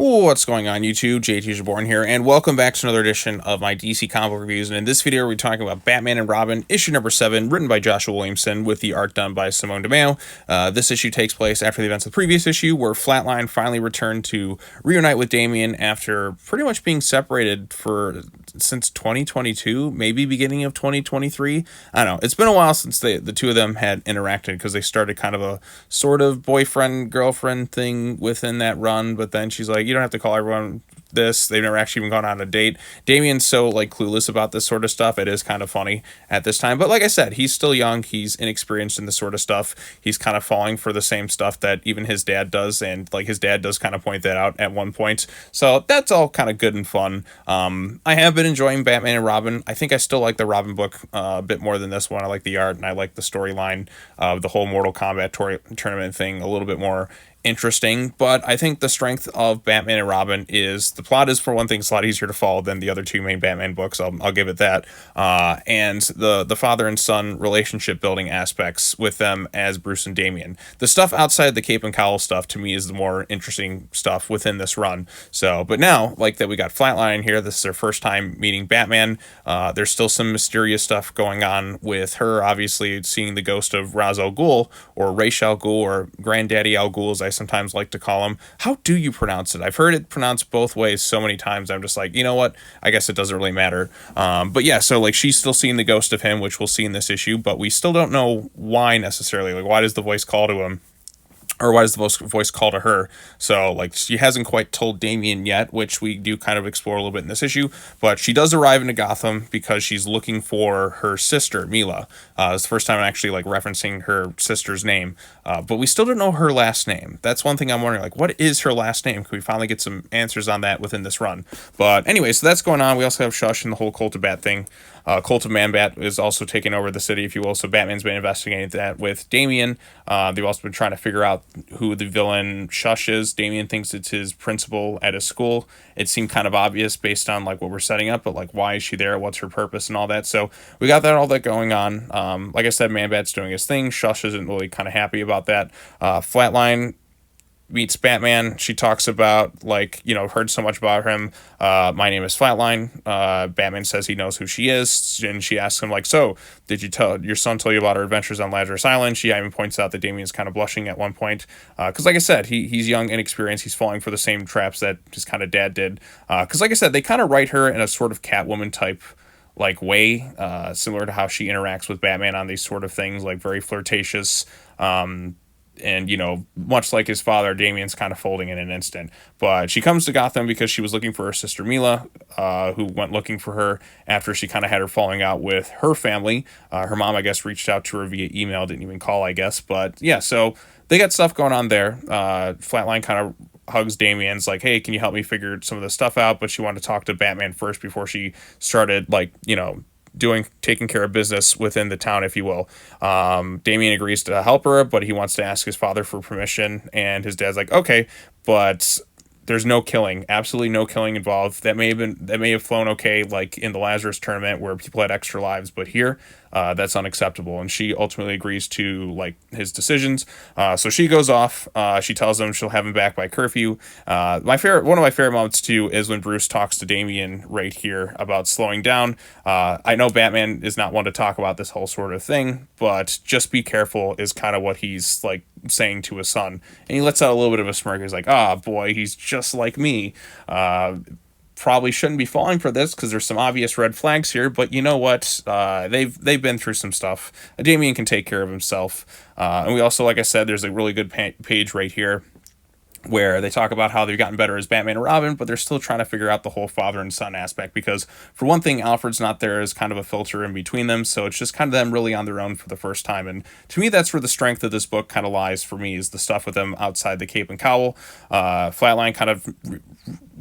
What's going on YouTube? JT's Reborn here, and welcome back to another edition of my DC comic reviews. And in this video, we're talking about Batman and Robin, issue number 7, written by Joshua Williamson, with the art done by Simone DeMeo. This issue takes place after the events of the previous issue, where Flatline finally returned to reunite with Damian after pretty much being separated since 2022, maybe beginning of 2023. I don't know. It's been a while since the two of them had interacted, because they started kind of a sort of boyfriend-girlfriend thing within that run, but then she's like, you don't have to call everyone this. They've never actually even gone on a date. Damian's so clueless about this sort of stuff. It is kind of funny at this time, but like I said, he's still young. He's inexperienced in this sort of stuff. He's kind of falling for the same stuff that even his dad does, and his dad does kind of point that out at one point. So that's all kind of good and fun. I have been enjoying Batman and Robin. I think I still like the Robin book a bit more than this one. I like the art, and I like the storyline of the whole Mortal Kombat tournament thing a little bit more interesting, but I think the strength of Batman and Robin is the plot is, for one thing, it's a lot easier to follow than the other two main Batman books. I'll give it that. And the father and son relationship building aspects with them as Bruce and Damian. The stuff outside the Cape and Cowl stuff, to me, is the more interesting stuff within this run. So, but now, that we got Flatline here, this is their first time meeting Batman. There's still some mysterious stuff going on with her, obviously seeing the ghost of Ra's al Ghul, or Ra's al Ghul, or Granddaddy al Ghul, as I sometimes like to call him. How do you pronounce it? I've heard it pronounced both ways so many times. I'm just like, you know what? I guess it doesn't really matter. But yeah, so she's still seeing the ghost of him, which we'll see in this issue, but we still don't know why necessarily. Why does the voice call to him? Or why does the voice call to her? So, she hasn't quite told Damian yet, which we do kind of explore a little bit in this issue. But she does arrive into Gotham because she's looking for her sister, Mila. It's the first time I'm actually, referencing her sister's name. But we still don't know her last name. That's one thing I'm wondering, what is her last name? Can we finally get some answers on that within this run? But anyway, so that's going on. We also have Shush and the whole Cult of Bat thing. Cult of Man-Bat is also taking over the city, if you will. So Batman's been investigating that with Damian. They've also been trying to figure out who the villain Shush is. Damian thinks it's his principal at his school. It seemed kind of obvious based on what we're setting up, but why is she there? What's her purpose and all that? So we got all that going on. Like I said, Man-Bat's doing his thing. Shush isn't really kind of happy about that. Flatline meets Batman. She talks about, heard so much about him. My name is Flatline. Batman says he knows who she is, and she asks him, so, did your son tell you about her adventures on Lazarus Island? She even points out that Damian's kind of blushing at one point, because like I said, he's young, inexperienced. He's falling for the same traps that his kind of dad did, because like I said, they kind of write her in a sort of Catwoman type way, similar to how she interacts with Batman on these sort of things, very flirtatious, and, much like his father, Damian's kind of folding in an instant. But she comes to Gotham because she was looking for her sister Mila, who went looking for her after she kind of had her falling out with her family. Her mom, I guess, reached out to her via email, didn't even call, I guess. But yeah, so they got stuff going on there. Flatline kind of hugs Damian's hey, can you help me figure some of this stuff out? But she wanted to talk to Batman first before she started, taking care of business within the town, if you will. Damian agrees to help her, but he wants to ask his father for permission, and his dad's like, okay, but there's no killing, absolutely no killing involved. That may have flown okay, in the Lazarus Tournament where people had extra lives, but here, that's unacceptable. And she ultimately agrees to his decisions. So she goes off. She tells him she'll have him back by curfew. One of my favorite moments too is when Bruce talks to Damian right here about slowing down. I know Batman is not one to talk about this whole sort of thing, but just be careful is kind of what he's saying to his son. And he lets out a little bit of a smirk. He's like, boy, he's just like me. Probably shouldn't be falling for this because there's some obvious red flags here, but you know what? They've been through some stuff. Damian can take care of himself. And we also, like I said, there's a really good page right here where they talk about how they've gotten better as Batman and Robin, but they're still trying to figure out the whole father and son aspect, because for one thing, Alfred's not there as kind of a filter in between them, so it's just kind of them really on their own for the first time. And to me, that's where the strength of this book kind of lies for me, is the stuff with them outside the Cape and Cowl. Flatline kind of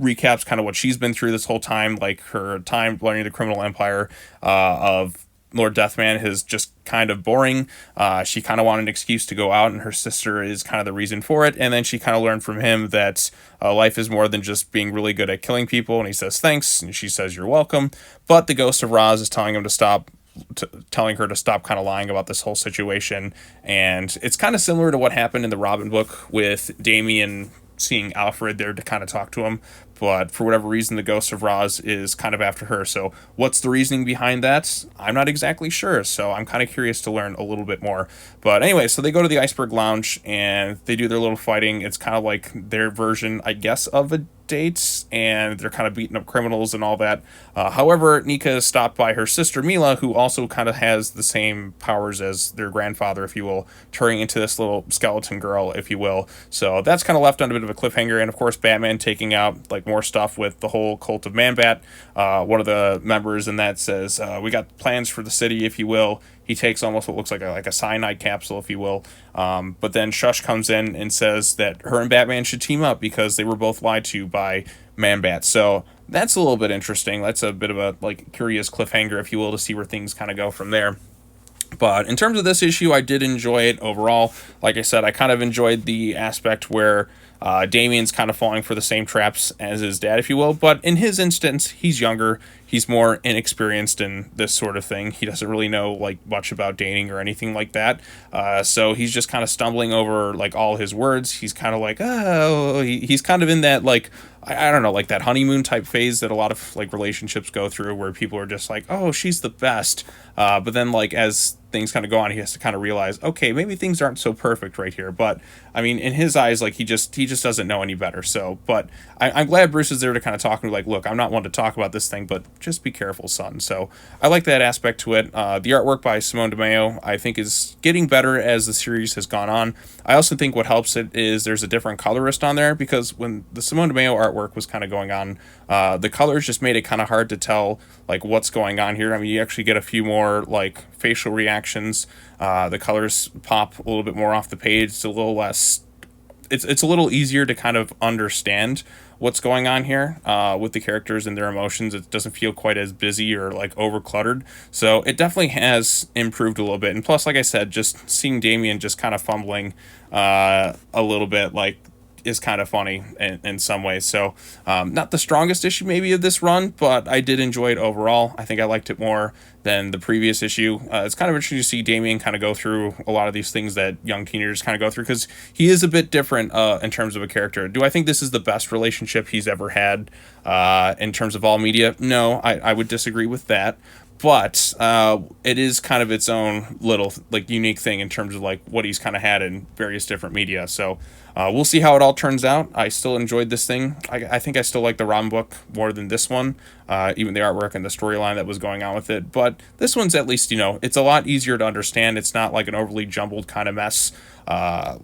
recaps kind of what she's been through this whole time, her time learning the criminal empire of Lord Deathman is just kind of boring. She kind of wanted an excuse to go out, and her sister is kind of the reason for it. And then she kind of learned from him that life is more than just being really good at killing people. And he says thanks, and she says you're welcome. But the ghost of Ra's is telling him to stop, telling her to stop kind of lying about this whole situation. And it's kind of similar to what happened in the Robin book with Damian seeing Alfred there to kind of talk to him. But for whatever reason, the ghost of Roz is kind of after her. So what's the reasoning behind that? I'm not exactly sure. So I'm kind of curious to learn a little bit more. But anyway, so they go to the Iceberg Lounge and they do their little fighting. It's kind of like their version, I guess, of a dates, and they're kind of beating up criminals and all that. However, Nika is stopped by her sister Mila, who also kind of has the same powers as their grandfather, if you will, turning into this little skeleton girl, if you will. So that's kind of left on a bit of a cliffhanger. And of course, Batman taking out like more stuff with the whole cult of Man-Bat. One of the members in that says, "We got plans for the city, if you will." He takes almost what looks like a cyanide capsule, if you will. But then Shush comes in and says that her and Batman should team up because they were both lied to by Man-Bat. So that's a little bit interesting. That's a bit of a like curious cliffhanger, if you will, to see where things kind of go from there. But in terms of this issue, I did enjoy it overall. Like I said, I kind of enjoyed the aspect where Damian's kind of falling for the same traps as his dad, if you will. But in his instance, he's younger. He's more inexperienced in this sort of thing. He doesn't really know like much about dating or anything like that. So he's just kind of stumbling over like all his words. He's kind of like, oh, he's kind of in that like, I don't know, like that honeymoon type phase that a lot of like relationships go through where people are just like, oh, she's the best. But then like as things kind of go on, he has to kind of realize, okay, maybe things aren't so perfect right here. But I mean, in his eyes, like he just doesn't know any better. So, but I'm glad Bruce is there to kind of talk to him, like, look, I'm not one to talk about this thing, but just be careful, son. So I like that aspect to it. The artwork by Simone DeMeo, I think, is getting better as the series has gone on. I also think what helps it is there's a different colorist on there, because when the Simone DeMeo artwork was kind of going on, the colors just made it kind of hard to tell like what's going on here. I mean, you actually get a few more like facial reactions. The colors pop a little bit more off the page. It's a little less, it's a little easier to kind of understand what's going on here with the characters and their emotions. It doesn't feel quite as busy or like over cluttered. So it definitely has improved a little bit. And plus, like I said, just seeing Damian just kind of fumbling a little bit, like, is kind of funny in some ways. So not the strongest issue maybe of this run, but I did enjoy it overall. I think I liked it more than the previous issue. It's kind of interesting to see Damian kind of go through a lot of these things that young teenagers kind of go through, because he is a bit different in terms of a character. Do I think this is the best relationship he's ever had in terms of all media? No, I would disagree with that. But it is kind of its own little like unique thing in terms of like what he's kind of had in various different media. So we'll see how it all turns out. I still enjoyed this thing. I think I still like the Robin book more than this one, even the artwork and the storyline that was going on with it. But this one's at least, you know, it's a lot easier to understand. It's not like an overly jumbled kind of mess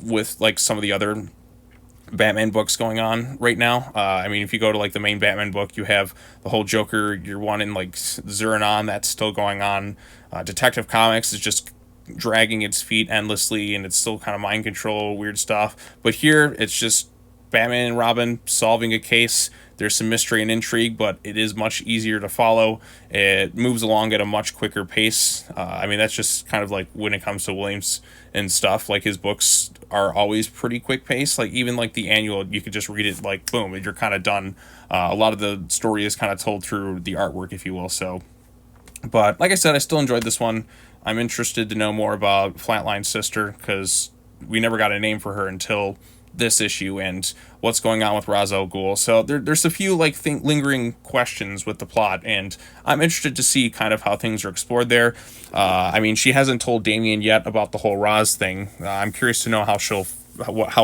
with like some of the other Batman books going on right now. I mean, if you go to like the main Batman book, you have the whole Joker, you're one in like Zuranon, that's still going on. Detective Comics is just dragging its feet endlessly, and it's still kind of mind control, weird stuff. But here, it's just Batman and Robin solving a case. There's some mystery and intrigue, but it is much easier to follow. It moves along at a much quicker pace. I mean, that's just kind of like when it comes to Williams and stuff. Like, his books are always pretty quick pace. Like, even like the annual, you could just read it like, boom, and you're kind of done. A lot of the story is kind of told through the artwork, if you will. So, but like I said, I still enjoyed this one. I'm interested to know more about Flatline's sister, because we never got a name for her until this issue, and what's going on with Ra's al Ghul. So there's a few like lingering questions with the plot, and I'm interested to see kind of how things are explored there. I mean, she hasn't told Damian yet about the whole Ra's thing. I'm curious to know how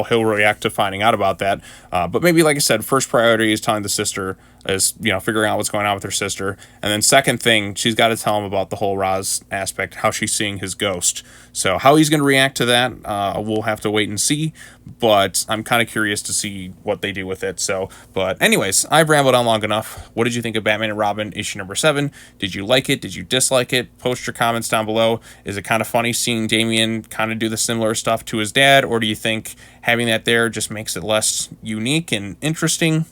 he'll react to finding out about that. But maybe, like I said, first priority is telling the sister, is, you know, figuring out what's going on with her sister. And then second thing, she's got to tell him about the whole Ra's aspect, how she's seeing his ghost. So how he's going to react to that, we'll have to wait and see. But I'm kind of curious to see what they do with it. So, but anyways, I've rambled on long enough. What did you think of Batman and Robin issue number 7? Did you like it? Did you dislike it? Post your comments down below. Is it kind of funny seeing Damian kind of do the similar stuff to his dad? Or do you think having that there just makes it less unique and interesting?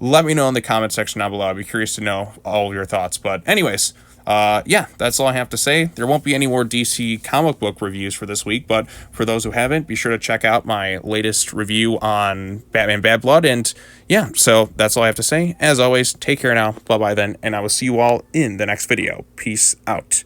Let me know in the comment section down below. I'd be curious to know all of your thoughts. But anyways, yeah, that's all I have to say. There won't be any more DC comic book reviews for this week, but for those who haven't, be sure to check out my latest review on Batman Bad Blood. And yeah, so that's all I have to say. As always, take care now. Bye-bye then, and I will see you all in the next video. Peace out.